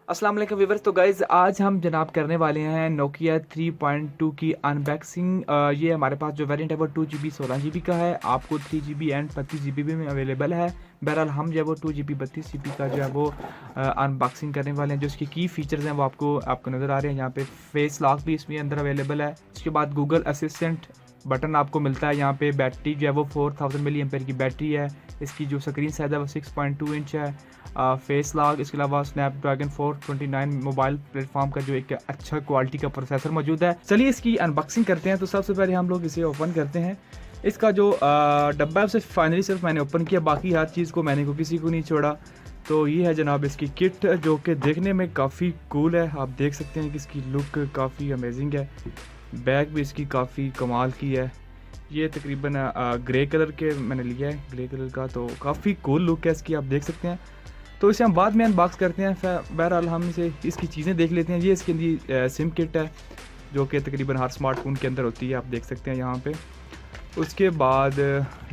अस्सलाम वालेकुम व्यूअर्स। तो गाइज़ आज हम जनाब करने वाले हैं नोकिया 3.2 की अनबॉक्सिंग। ये हमारे पास जो वेरिएंट है वो 2GB 16GB का है। आपको 3GB एंड 32GB भी में अवेलेबल है। बहरहाल हम जो है वो 2GB 32GB का जो है वो अनबॉक्सिंग करने वाले हैं। जो इसकी की फीचर्स हैं वो आपको नज़र आ रहे हैं। यहाँ पे फेस लॉक भी इसमें अंदर अवेलेबल है। उसके बाद गूगल असिस्टेंट बटन आपको मिलता है। यहाँ पे बैटरी जो है वो 4000 मिली एम्पेयर की बैटरी है। इसकी जो स्क्रीन साइज है वो 6.2 इंच है। फेस लॉक, इसके अलावा स्नैपड्रैगन 429 मोबाइल प्लेटफॉर्म का जो एक अच्छा क्वालिटी का प्रोसेसर मौजूद है। चलिए इसकी अनबॉक्सिंग करते हैं। तो सबसे पहले हम लोग इसे ओपन करते हैं। इसका जो डब्बा है उसे फाइनली सिर्फ मैंने ओपन किया, बाकी हर चीज़ को मैंने किसी को नहीं छोड़ा। तो ये है जनाब इसकी किट, जो कि देखने में काफ़ी कूल है। आप देख सकते हैं कि इसकी लुक काफ़ी अमेजिंग है। बैग भी इसकी काफ़ी कमाल की है। ये तकरीबन ग्रे कलर के मैंने लिया है, ग्रे कलर का। तो काफ़ी कूल लुक है इसकी, आप देख सकते हैं। तो इसे हम बाद में अनबॉक्स करते हैं। बहरहाल हम इसे इसकी चीज़ें देख लेते हैं। ये इसके अंदर सिम किट है, जो कि तकरीबन हर स्मार्टफोन के अंदर होती है, आप देख सकते हैं यहाँ पे। उसके बाद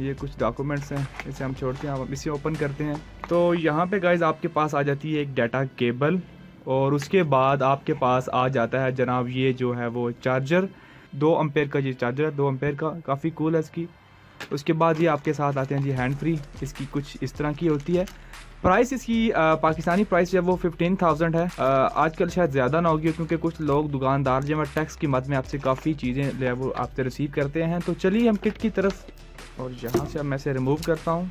ये कुछ डॉक्यूमेंट्स हैं, इसे हम छोड़ते हैं। हम इसे ओपन करते हैं। तो यहाँ पे गाइज आपके पास आ जाती है एक डाटा केबल, और उसके बाद आपके पास आ जाता है जनाब ये जो है वो चार्जर। 2 एम्पेयर का ये चार्जर है, 2 एम्पेयर का, काफ़ी कूल है इसकी। उसके बाद ये आपके साथ आते हैं जी हैंड फ्री। इसकी कुछ इस तरह की होती है। प्राइस इसकी पाकिस्तानी प्राइस जो है वो 15,000 है। आजकल शायद ज़्यादा ना होगी, क्योंकि कुछ लोग दुकानदार जो है टैक्स की मद में आपसे काफ़ी चीज़ें जो है वो आपसे रिसीव करते हैं। तो चलिए हम किट की तरफ, और यहाँ से अब मैं इसे रिमूव करता हूँ।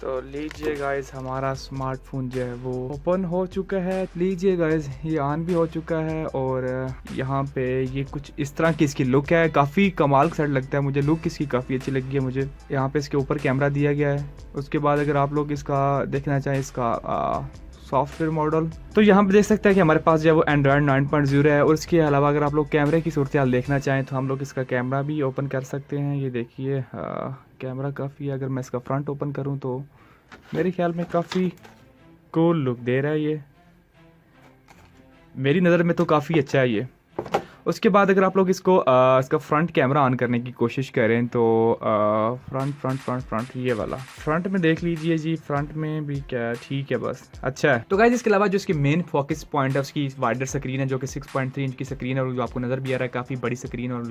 तो लीजिए गाइज, हमारा स्मार्टफोन जो है वो ओपन हो चुका है। लीजिए गाइज, ये ऑन भी हो चुका है। और यहाँ पे ये कुछ इस तरह की इसकी लुक है। काफ़ी कमाल सेट लगता है मुझे, लुक इसकी काफ़ी अच्छी लगी है मुझे। यहाँ पे इसके ऊपर कैमरा दिया गया है। उसके बाद अगर आप लोग इसका देखना चाहें, इसका सॉफ्टवेयर मॉडल, तो यहाँ पे देख सकते हैं कि हमारे पास जो है वो एंड्रॉयड 9.0 है। और इसके अलावा अगर आप लोग कैमरे की सूरत हाल देखना चाहें तो हम लोग इसका कैमरा भी ओपन कर सकते हैं। ये देखिए कैमरा काफ़ी, अगर मैं इसका फ्रंट ओपन करूँ तो मेरे ख्याल में काफ़ी कूल लुक दे रहा है ये, मेरी नज़र में तो काफ़ी अच्छा है ये। उसके बाद अगर आप लोग इसको इसका फ्रंट कैमरा ऑन करने की कोशिश करें तो फ्रंट ये वाला फ्रंट में देख लीजिए जी। फ्रंट में भी क्या ठीक है, बस अच्छा है। तो गाइस इसके अलावा जो इसकी मेन फोकस पॉइंट है उसकी वाइडर स्क्रीन है, जो कि 6.3 इंच की स्क्रीन है, और जो आपको नज़र भी आ रहा है काफ़ी बड़ी स्क्रीन, और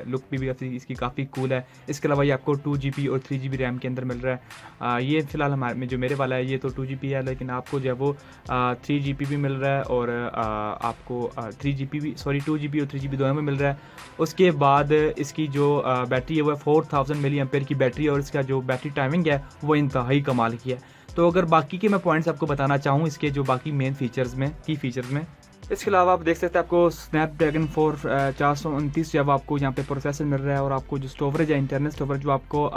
लुक भी इसकी काफ़ी कूल है। इसके अलावा ये आपको 2GB और 3GB रैम के अंदर मिल रहा है। ये फिलहाल हमारे में जो मेरे वाला है ये तो 2GB है, लेकिन आपको जो है वो 3GB भी मिल रहा है, और आपको 3GB भी 2GB 3GB दोनों में मिल रहा है। उसके बाद इसकी जो बैटरी है वो 4000 मिली एम्पेयर की बैटरी है, और इसका जो बैटरी टाइमिंग है वो इंतहाई कमाल की है। तो अगर बाकी के मैं पॉइंट्स आपको बताना चाहूँ इसके जो बाकी मेन फीचर्स में, की फीचर्स में, इसके अलावा आप देख सकते हैं आपको स्नैपड्रैगन 429 जो है आपको यहाँ पे प्रोसेसर मिल रहा है। और आपको जो स्टोरेज है, इंटरनल स्टोरेज, जो आपको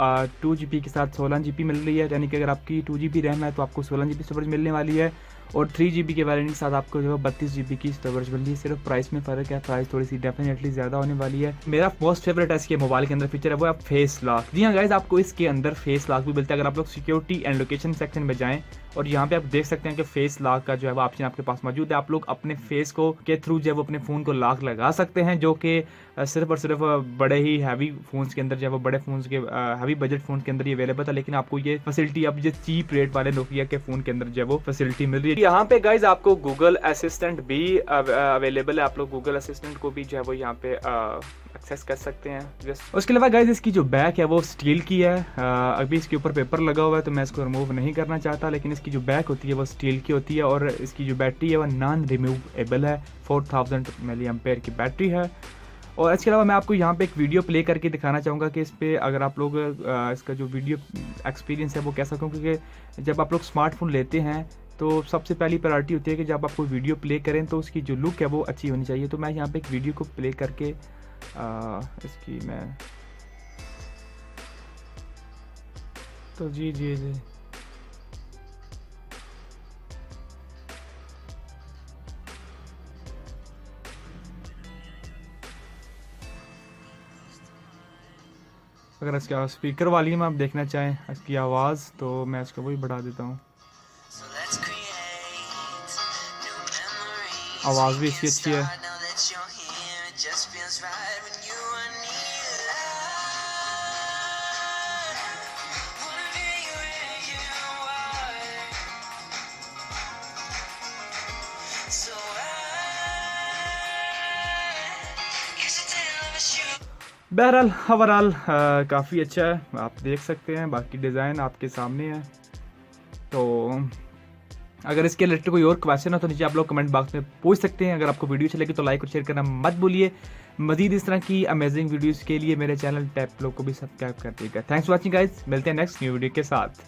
2GB के साथ 16GB मिल रही है। यानी कि अगर आपकी 2GB रैम है तो आपको 16GB स्टोरेज मिलने वाली है, और 3GB के वेरिएंट के साथ आपको जो है 32GB की स्टोरेज मिल रही है। सिर्फ प्राइस में फ़र्क है, प्राइस थोड़ी सी डेफिनेटली ज़्यादा होने वाली है। मेरा मोस्ट फेवरेट है इसके मोबाइल के अंदर फीचर है वो है फेस लॉक। जी हाँ गाइस, आपको इसके अंदर फेस लॉक भी मिलता है। अगर आप लोग सिक्योरिटी एंड लोकेशन सेक्शन में जाएँ, और यहाँ पे आप देख सकते हैं कि फेस लॉक का जो है वो ऑप्शन आपके पास मौजूद है। आप लोग अपने फेस को के थ्रू जो है वो अपने फ़ोन को लॉक लगा सकते हैं, जो कि सिर्फ और सिर्फ बड़े ही हैवी फ़ोन्स के अंदर जो है वो, बड़े फ़ोन्स के हैवी बजट फ़ोन के अंदर ये अवेलेबल था। लेकिन आपको ये फैसिलिटी अब जो चीप रेट वाले नोकिया के फ़ोन के अंदर जो है वो फैसिलिटी मिल रही है। यहाँ पे गाइज आपको गूगल असिस्टेंट भी अवेलेबल है। आप लोग गूगल असिस्टेंट को भी जो है वो यहाँ पे एक्सेस कर सकते हैं। उसके अलावा गाइज इसकी जो बैक है वो स्टील की है। अभी इसके ऊपर पेपर लगा हुआ है तो मैं इसको रिमूव नहीं करना चाहता, लेकिन इसकी जो बैक होती है वो स्टील की होती है, और इसकी जो बैटरी है वो नॉन रिमूवेबल है। 4000 मिली एम्पेयर की बैटरी है। और इसके अलावा मैं आपको यहाँ पे एक वीडियो प्ले करके दिखाना चाहूँगा कि इस पर अगर आप लोग इसका जो वीडियो एक्सपीरियंस है वो कैसा कहूँ, क्योंकि जब आप लोग स्मार्टफोन लेते हैं तो सबसे पहली प्रायोरिटी होती है कि जब आप कोई वीडियो प्ले करें तो उसकी जो लुक है वो अच्छी होनी चाहिए। तो मैं यहाँ पे एक वीडियो को प्ले करके इसकी मैं, तो जी जी जी अगर इसका स्पीकर वॉल्यूम आप देखना चाहें इसकी आवाज़, तो मैं इसको वही बढ़ा देता हूँ। आवाज़ भी इसकी अच्छी है। बहरहाल ओवरऑल काफ़ी अच्छा है, आप देख सकते हैं, बाकी डिज़ाइन आपके सामने है। तो अगर इसके रिलेटेड कोई और क्वेश्चन हो तो नीचे आप लोग कमेंट बॉक्स में पूछ सकते हैं। अगर आपको वीडियो अच्छी लगी तो लाइक और शेयर करना मत भूलिए। मजीद इस तरह की अमेजिंग वीडियोस के लिए मेरे चैनल टैप लोग को भी सब्सक्राइब कर दीजिएगा। थैंक्स फॉर वॉचिंग गाइस, मिलते हैं नेक्स्ट न्यू वीडियो के साथ।